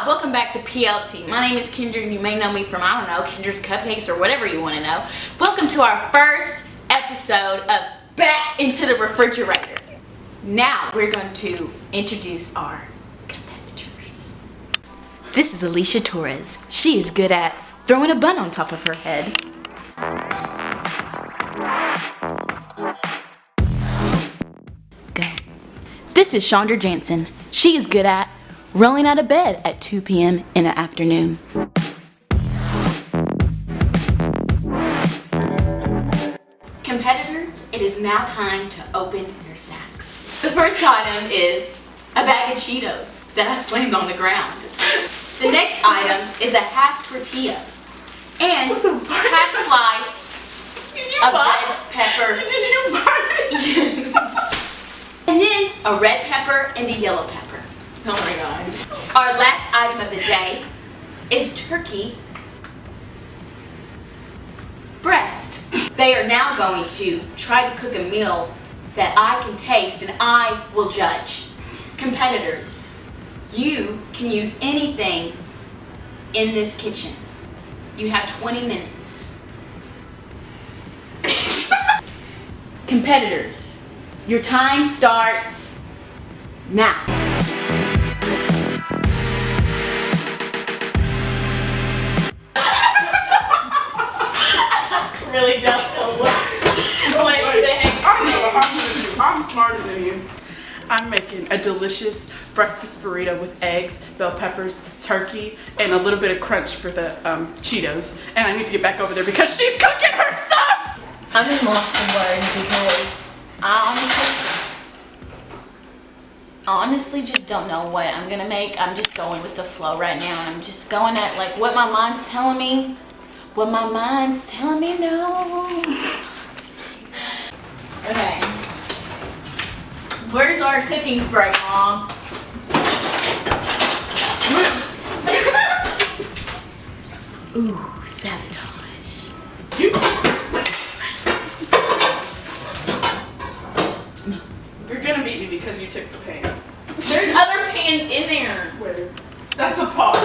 welcome back to PLT. My name is Kendra and you may know me from, I don't know, Kendra's Cupcakes or whatever you want to know. Welcome to our first episode of Back into the Refrigerator. Now we're going to introduce our competitors. This is Alicia Torres. She is good at throwing a bun on top of her head. Go. This is Shondra Jansen. She is good at rolling out of bed at 2 p.m. in the afternoon. Competitors, it is now time to open your sacks. The first item is a bag of Cheetos that I slammed on the ground. The next item is a half tortilla and half slice of red pepper. Did you buy it? Yes. And then a red pepper and a yellow pepper. Oh my god. Our last item of the day is turkey breast. They are now going to try to cook a meal that I can taste and I will judge. Competitors, you can use anything in this kitchen. You have 20 minutes. Competitors, your time starts now. Really don't know what the heck. I know what I'm gonna do. I'm smarter than you. I'm making a delicious breakfast burrito with eggs, bell peppers, turkey, and a little bit of crunch for the Cheetos. And I need to get back over there because she's cooking her stuff! I'm in lost in words because I honestly just don't know what I'm gonna make. I'm just going with the flow right now. I'm just going at like what my mind's telling me. What my mind's telling me no. Okay. Where's our cooking spray, Mom? Ooh, sabotage. You're gonna beat me because you took the pan. There's other pans in there. Where? That's a pot.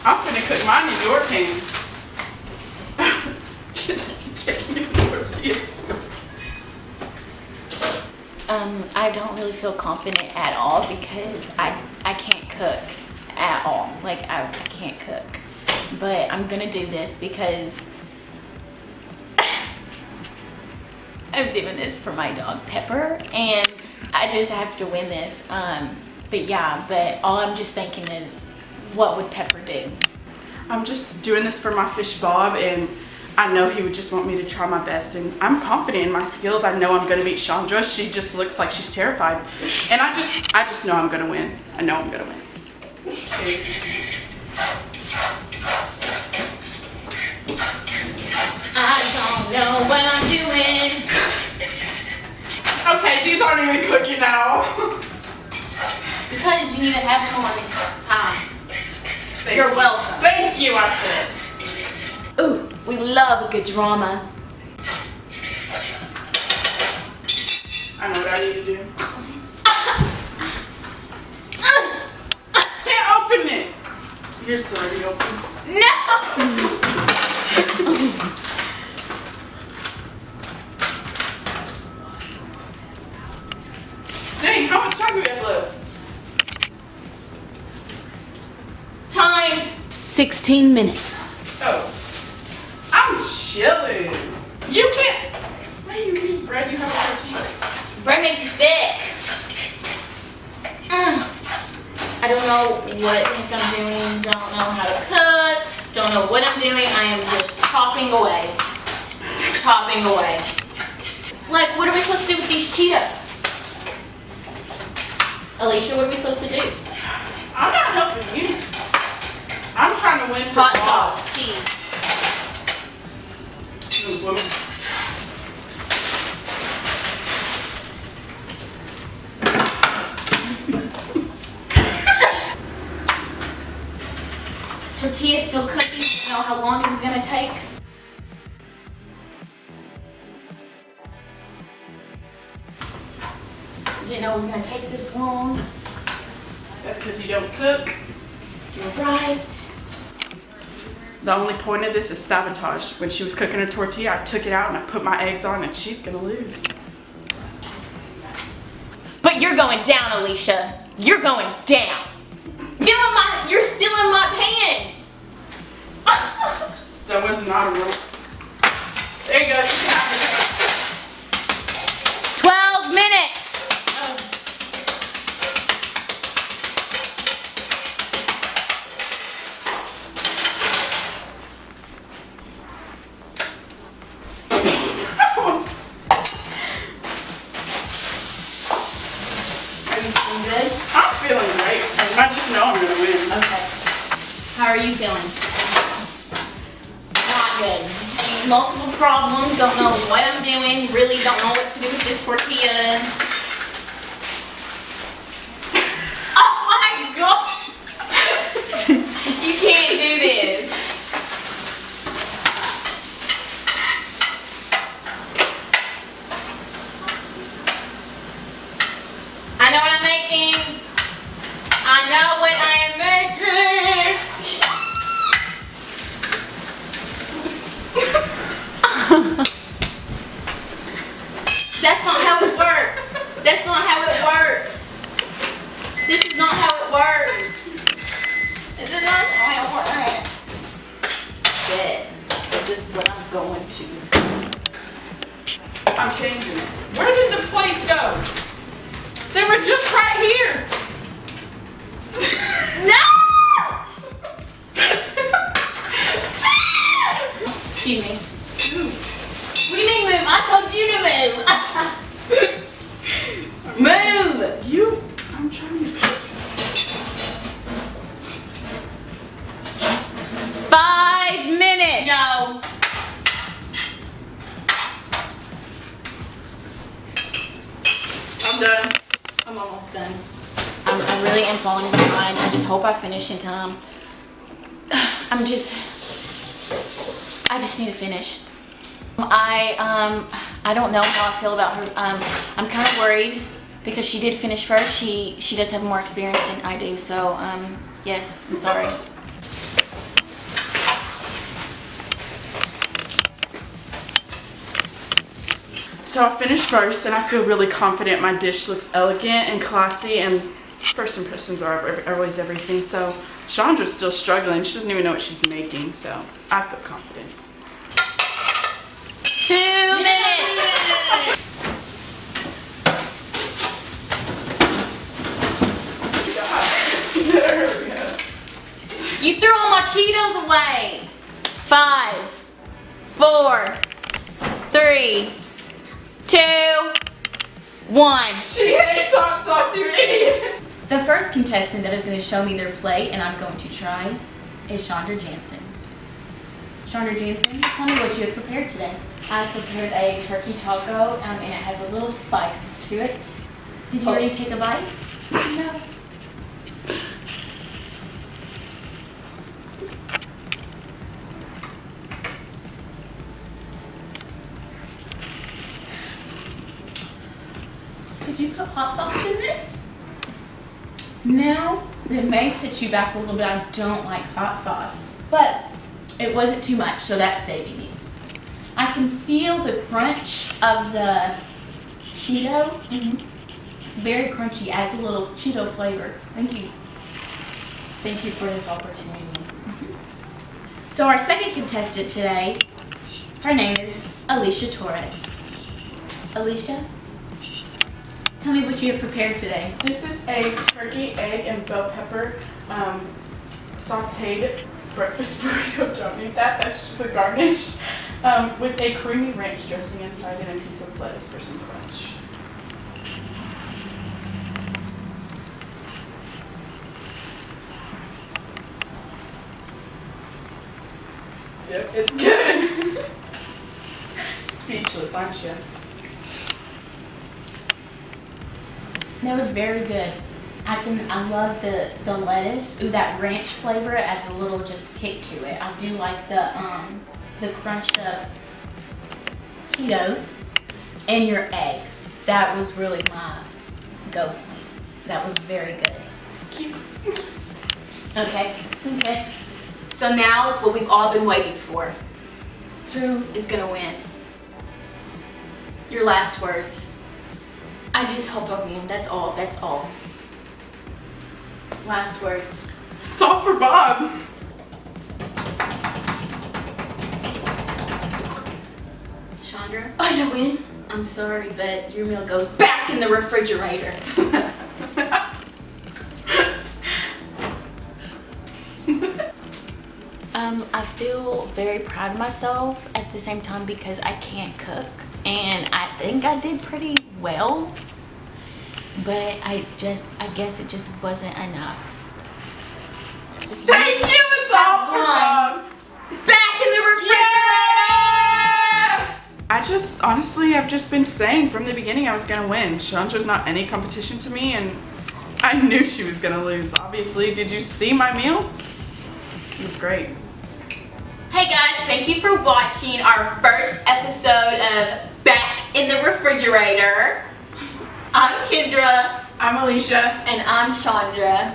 I'm gonna cook mine in your pan. Chicken and tortilla. I don't really feel confident at all because I can't cook at all. Like I can't cook. But I'm gonna do this because I'm doing this for my dog Pepper and I just have to win this. But all I'm just thinking is, what would Pepper do? I'm just doing this for my fish Bob, and I know he would just want me to try my best, and I'm confident in my skills. I know I'm gonna beat Shondra. She just looks like she's terrified, and I just know I'm gonna win. I know I'm gonna win. I don't know what I'm doing. Okay, these aren't even cooking now. Because you need to have someone. You're welcome. Thank you, I said. Ooh, we love a good drama. I know what I need to do. Can't open it. Yours is already open. No! Dang, how much time do we have left? Time 16 minutes. Oh. I'm chilling. You can't. Why do you use bread? You have a tortilla. Bread makes you thick. I don't know what I'm doing. Don't know how to cook. Don't know what I'm doing. I am just chopping away. Chopping away. Like, what are we supposed to do with these Cheetos? Alicia, what are we supposed to do? I'm not helping you. I'm trying to win for Hot Bob. sauce, cheese. This tortilla is still cooking. You know how long it's gonna take? Didn't know it was gonna take this long. That's because you don't cook. You're right. The only point of this is sabotage. When she was cooking her tortilla, I took it out and I put my eggs on, and she's gonna lose. But you're going down, Alisha. You're going down. You're stealing my pants. That was not a rule. There you go. You can have it. 12 minutes. Good? I'm feeling great. I just know I'm gonna win. Okay. How are you feeling? Not good. Multiple problems, don't know what I'm doing, really don't know what to do with this tortilla. Oh my god! You can't do this. I know what I'm making. I know what I am making. That's not how it works. That's not how it works. This is not how it works. This is not how it works. Good. This is what I'm going to. I'm changing it. Where did the plates go? They were just right here. No! Excuse me. What do you mean move? I told you to move. Move! I'm trying to. 5 minutes. No. I'm done. I'm almost done. I really am falling behind. I just hope I finish in time. I just need to finish. I don't know how I feel about her. I'm kind of worried because she did finish first. She does have more experience than I do. So yes, I'm sorry. So I finished first, and I feel really confident. My dish looks elegant and classy, and first impressions are always everything. So Shondra's still struggling. She doesn't even know what she's making, so I feel confident. 2 minutes. You threw all my Cheetos away. 5, 4, 3, 2, 1. She hates hot sauce, you idiot! The first contestant that is going to show me their plate and I'm going to try is Shondra Jansen. Shondra Jansen, tell me what you have prepared today. I prepared a turkey taco and it has a little spice to it. Did you already take a bite? No. Did you put hot sauce in this? No. It may set you back a little bit. I don't like hot sauce. But it wasn't too much, so that's saving me. I can feel the crunch of the Cheeto. It's very crunchy, adds a little Cheeto flavor. Thank you. Thank you for this opportunity. So our second contestant today, her name is Alisha Torres. Alisha, tell me what you have prepared today. This is a turkey, egg, and bell pepper sauteed breakfast burrito. Don't need that. That's just a garnish. With a creamy ranch dressing inside and a piece of lettuce for some crunch. Yep, it's good. Speechless, aren't you? That was very good. I love the lettuce. Ooh, that ranch flavor adds a little just kick to it. I do like the crunched up Cheetos and your egg. That was really my go point. That was very good. Okay. Okay. So now, what we've all been waiting for. Who is gonna win? Your last words. I just hope I win. That's all. That's all. Last words. It's all for Bob. Shondra, I win. I'm sorry, but your meal goes back in the refrigerator. I feel very proud of myself at the same time because I can't cook, and I think I did pretty well, but I guess it just wasn't enough. Thank you, it's all for Bob. Back in the refrigerator! Honestly, I've just been saying from the beginning I was gonna win. Shondra's not any competition to me, and I knew she was gonna lose, obviously. Did you see my meal? It was great. Hey guys, thank you for watching our first episode of Back in the Refrigerator. I'm Kendra. I'm Alicia. And I'm Shondra.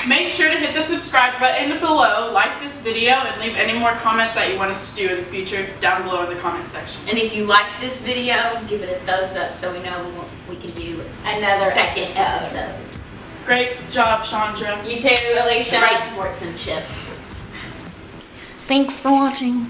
Make sure to hit the subscribe button below, like this video, and leave any more comments that you want us to do in the future down below in the comment section. And if you like this video, give it a thumbs up so we know we can do another second episode. Great job, Shondra. You too, Alicia. Great sportsmanship. Thanks for watching.